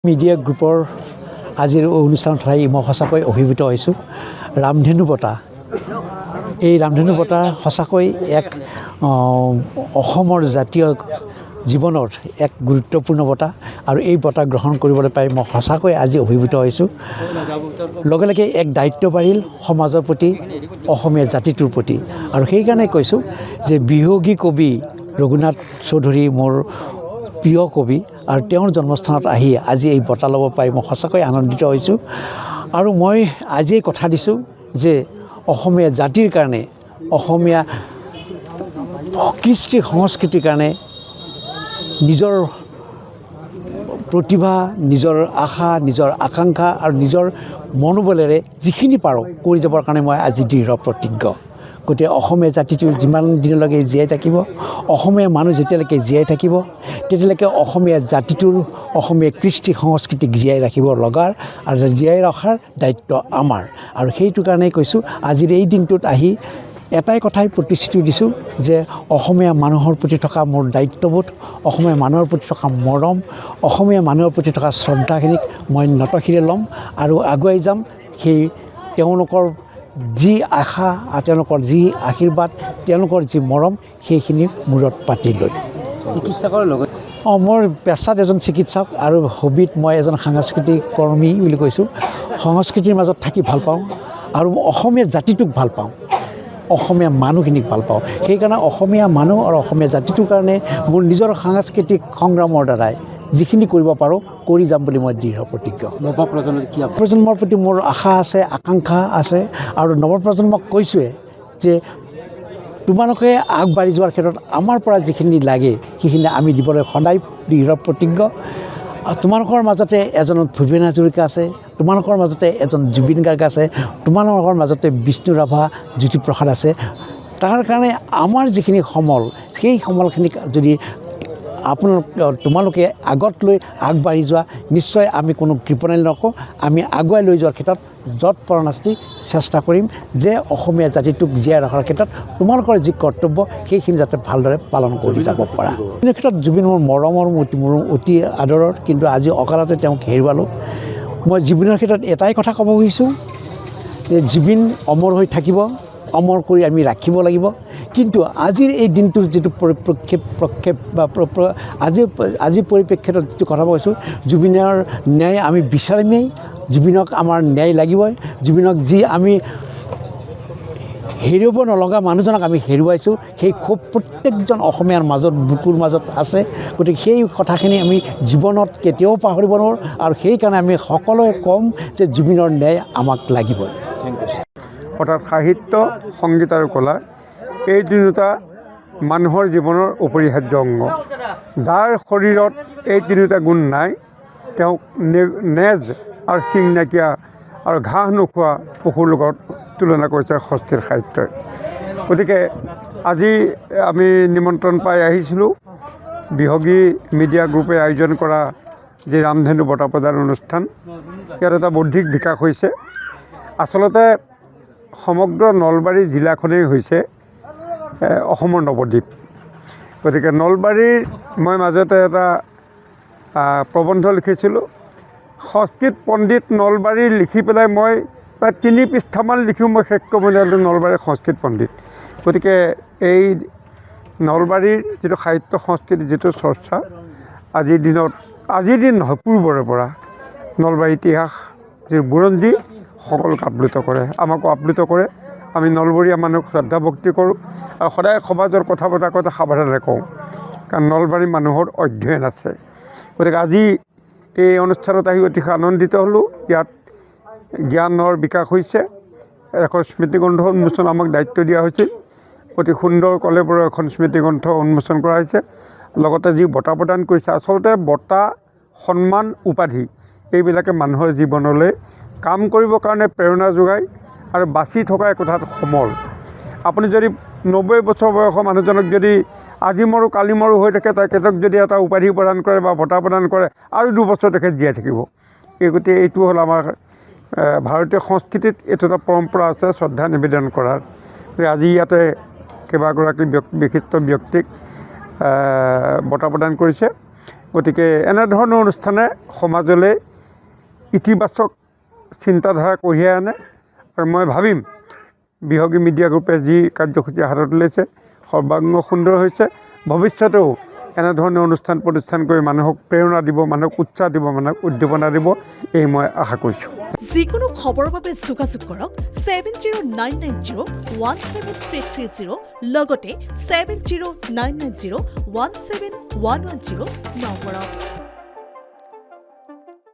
Media গ্ৰুপৰ আজিৰ অনুষ্ঠানত চাই মই সঁচাকৈ অভিভূত হৈছোঁ। ৰামধেনু বঁটা, এই ৰামধেনু বঁটা সঁচাকৈ এক অসমৰ জাতীয় জীৱনৰ এক গুৰুত্বপূৰ্ণ বঁটা আৰু এই বঁটা গ্ৰহণ কৰিবলৈ পাই মই সঁচাকৈ আজি অভিভূত হৈছোঁ। লগে লগে এক দায়িত্ব বাঢ়িল সমাজৰ প্ৰতি, অসমীয়া জাতিটোৰ প্ৰতি। আৰু সেইকাৰণে কৈছোঁ যে বিহগী কবি ৰঘুনাথ চৌধুৰী মোৰ প্ৰিয় কবি আৰু তেওঁৰ জন্মস্থানত আহি আজি এই বঁটা ল'ব পাই মই সঁচাকৈ আনন্দিত হৈছোঁ। আৰু মই আজিয়ে কথা দিছোঁ যে অসমীয়া জাতিৰ কাৰণে, অসমীয়া কৃষ্টি সংস্কৃতিৰ কাৰণে নিজৰ প্ৰতিভা, নিজৰ আশা, নিজৰ আকাংক্ষা আৰু নিজৰ মনোবলেৰে যিখিনি পাৰোঁ কৰি যাবৰ কাৰণে মই আজি দৃঢ় প্ৰতিজ্ঞ। গতিকে অসমীয়া জাতিটো যিমান দিনলৈকে জীয়াই থাকিব, অসমীয়া মানুহ যেতিয়ালৈকে জীয়াই থাকিব, তেতিয়ালৈকে অসমীয়া জাতিটোৰ, অসমীয়া কৃষ্টি সংস্কৃতিক জীয়াই ৰাখিব লগাৰ আৰু জীয়াই ৰখাৰ দায়িত্ব আমাৰ। আৰু সেইটো কাৰণেই কৈছোঁ আজিৰ এই দিনটোত আহি এটাই কথাই প্ৰতিশ্ৰুতি দিছোঁ যে অসমীয়া মানুহৰ প্ৰতি থকা মোৰ দায়িত্ববোধ, অসমীয়া মানুহৰ প্ৰতি থকা মৰম, অসমীয়া মানুহৰ প্ৰতি থকা শ্ৰদ্ধাখিনিক মই নতশিৰে ল'ম আৰু আগুৱাই যাম। সেই তেওঁলোকৰ যি আশা, তেওঁলোকৰ যি আশীৰ্বাদ, তেওঁলোকৰ যি মৰম, সেইখিনি মূৰত পাতি লৈ। চিকিৎসকৰ লগত মোৰ পেছাত এজন চিকিৎসক আৰু হবিত মই এজন সাংস্কৃতিক কৰ্মী বুলি কৈছোঁ। সংস্কৃতিৰ মাজত থাকি ভাল পাওঁ আৰু অসমীয়া জাতিটোক ভাল পাওঁ, অসমীয়া মানুহখিনিক ভাল পাওঁ। সেইকাৰণে অসমীয়া মানুহ আৰু অসমীয়া জাতিটোৰ কাৰণে মোৰ নিজৰ সাংস্কৃতিক সংগ্ৰামৰ দ্বাৰাই যিখিনি কৰিব পাৰোঁ কৰি যাম বুলি মই দৃঢ় প্ৰতিজ্ঞ। নৱপ্ৰজন্মৰ প্ৰতি মোৰ আশা আছে, আকাংক্ষা আছে আৰু নৱপ্ৰজন্মক কৈছোঁৱে যে তোমালোকে আগবাঢ়ি যোৱাৰ ক্ষেত্ৰত আমাৰ পৰা যিখিনি লাগে সেইখিনি আমি দিবলৈ সদায় দৃঢ় প্ৰতিজ্ঞ। তোমালোকৰ মাজতে এজন ভূপেন হাজৰিকা আছে, তোমালোকৰ মাজতে এজন জুবিন গাৰ্গ আছে, তোমালোকৰ মাজতে বিষ্ণু ৰাভা, জ্যোতিপ্ৰসাদ আছে। তাৰ কাৰণে আমাৰ যিখিনি সমল, সেই সমলখিনিক যদি তোমালোকে আগত লৈ আগবাঢ়ি যোৱা, নিশ্চয় আমি কোনো কৃপণালি নকৰোঁ। আমি আগুৱাই লৈ যোৱাৰ ক্ষেত্ৰত যৎ পৰনাস্তি চেষ্টা কৰিম যে অসমীয়া জাতিটোক জীয়াই ৰখাৰ ক্ষেত্ৰত তোমালোকৰ যি কৰ্তব্য সেইখিনি যাতে ভালদৰে পালন কৰি যাব পৰা। এই ক্ষেত্ৰত জুবিন মোৰ মৰমৰ, মোৰ অতি আদৰৰ, কিন্তু আজি অকালতে তেওঁক হেৰুৱালোঁ। মই জুবিনৰ ক্ষেত্ৰত এটাই কথা ক'ব খুজিছোঁ যে জুবিন অমৰ হৈ থাকিব, অমৰ কৰি আমি ৰাখিব লাগিব। কিন্তু আজিৰ এই দিনটোৰ যিটো প্ৰক্ষেপ বা আজিৰ পৰিপ্ৰেক্ষিতত যিটো কথা কৈছোঁ, জুবিনৰ ন্যায় আমি বিচাৰিমেই, জুবিনক আমাৰ ন্যায় লাগিবই। জুবিনক যি আমি হেৰুৱাব নলগা মানুহজনক আমি হেৰুৱাইছোঁ, সেই ক্ষোভ প্ৰত্যেকজন অসমীয়াৰ মাজত, বুকুৰ মাজত আছে। গতিকে সেই কথাখিনি আমি জীৱনত কেতিয়াও পাহৰিব নোৱাৰোঁ আৰু সেইকাৰণে আমি সকলোৱে ক'ম যে জুবিনৰ ন্যায় আমাক লাগিবই। অৰ্থাৎ সাহিত্য, সংগীত আৰু কলা এই তিনিওটা মানুহৰ জীৱনৰ অপৰিহাৰ্য অংগ। যাৰ শৰীৰত এই তিনিওটা গুণ নাই, তেওঁক নেজ আৰু শিং নাইকিয়া আৰু ঘাঁহ নোখোৱা পশুৰ লগত তুলনা কৰিছে সংস্কৃত সাহিত্যই। গতিকে আজি আমি নিমন্ত্ৰণ পাই আহিছিলোঁ বিহগী মিডিয়া গ্ৰুপে আয়োজন কৰা যি ৰামধেনু বঁটা প্ৰদান অনুষ্ঠান, ইয়াত এটা বৌদ্ধিক বিকাশ হৈছে। আচলতে সমগ্ৰ নলবাৰী জিলাখনেই হৈছে অসমৰ নৱদ্বীপ। গতিকে নলবাৰীৰ মই মাজতে এটা প্ৰবন্ধ লিখিছিলোঁ, সংস্কৃত পণ্ডিত নলবাৰীৰ লিখি পেলাই মই প্ৰায় 3 পৃষ্ঠামান লিখিও মই শেষ কৰিব নোৱাৰিলোঁ নলবাৰীৰ সংস্কৃত পণ্ডিত। গতিকে এই নলবাৰীৰ যিটো সাহিত্য সংস্কৃতিৰ যিটো চৰ্চা আজিৰ দিন নহয়, পূৰ্বৰে পৰা নলবাৰীৰ ইতিহাস যি বুৰঞ্জী সকলোকে আপ্লুত কৰে, আমাকো আপ্লুত কৰে। আমি নলবৰীয়া মানুহক শ্ৰদ্ধা ভক্তি কৰোঁ আৰু সদায় সমাজৰ কথা বতৰা কথা সাৱধানে কওঁ, কাৰণ নলবাৰীৰ মানুহৰ অধ্যয়ন আছে। গতিকে আজি এই অনুষ্ঠানত আহি অতিশয় আনন্দিত হ'লোঁ। ইয়াত জ্ঞানৰ বিকাশ হৈছে, এখন স্মৃতিগ্ৰন্থ উন্মোচন আমাক দায়িত্ব দিয়া হৈছিল। অতি সুন্দৰ কলেবৰৰ এখন স্মৃতিগ্ৰন্থ উন্মোচন কৰা হৈছে। লগতে যি বঁটা প্ৰদান কৰিছে, আচলতে বঁটা, সন্মান, উপাধি এইবিলাকে মানুহৰ জীৱনলৈ কাম কৰিবৰ কাৰণে প্ৰেৰণা যোগায় আৰু বাচি থকা একোটাত সমল। আপুনি যদি 90 বছৰ বয়সৰ মানুহজনক যদি আজি মৰো কালি মৰো হৈ থাকে, তেখেতক যদি এটা উপাধি প্ৰদান কৰে বা বঁটা প্ৰদান কৰে, আৰু 2 বছৰ তেখেত জীয়াই থাকিব। এই গতিকে এইটো হ'ল আমাৰ ভাৰতীয় সংস্কৃতিত এইটো এটা পৰম্পৰা আছে শ্ৰদ্ধা নিবেদন কৰাৰ। আজি ইয়াতে কেইবাগৰাকী বিশিষ্ট ব্যক্তিক বঁটা প্ৰদান কৰিছে। গতিকে এনেধৰণৰ অনুষ্ঠানে সমাজলৈ ইতিবাচক চিন্তাধাৰা কঢ়িয়াই আনে আৰু মই ভাবিম বিহগী মিডিয়া গ্ৰুপে যি কাৰ্যসূচী হাতত লৈছে সৰ্বাংগ সুন্দৰ হৈছে। ভৱিষ্যতেও এনেধৰণৰ অনুষ্ঠান প্ৰতিষ্ঠান কৰি মানুহক প্ৰেৰণা দিব, মানুহক উৎসাহ দিব, মানুহক উদ্দীপনা দিব, এই মই আশা কৰিছোঁ। যিকোনো খবৰৰ বাবে যোগাযোগ কৰক 7099017330 লগতে 7099017110 নম্বৰত।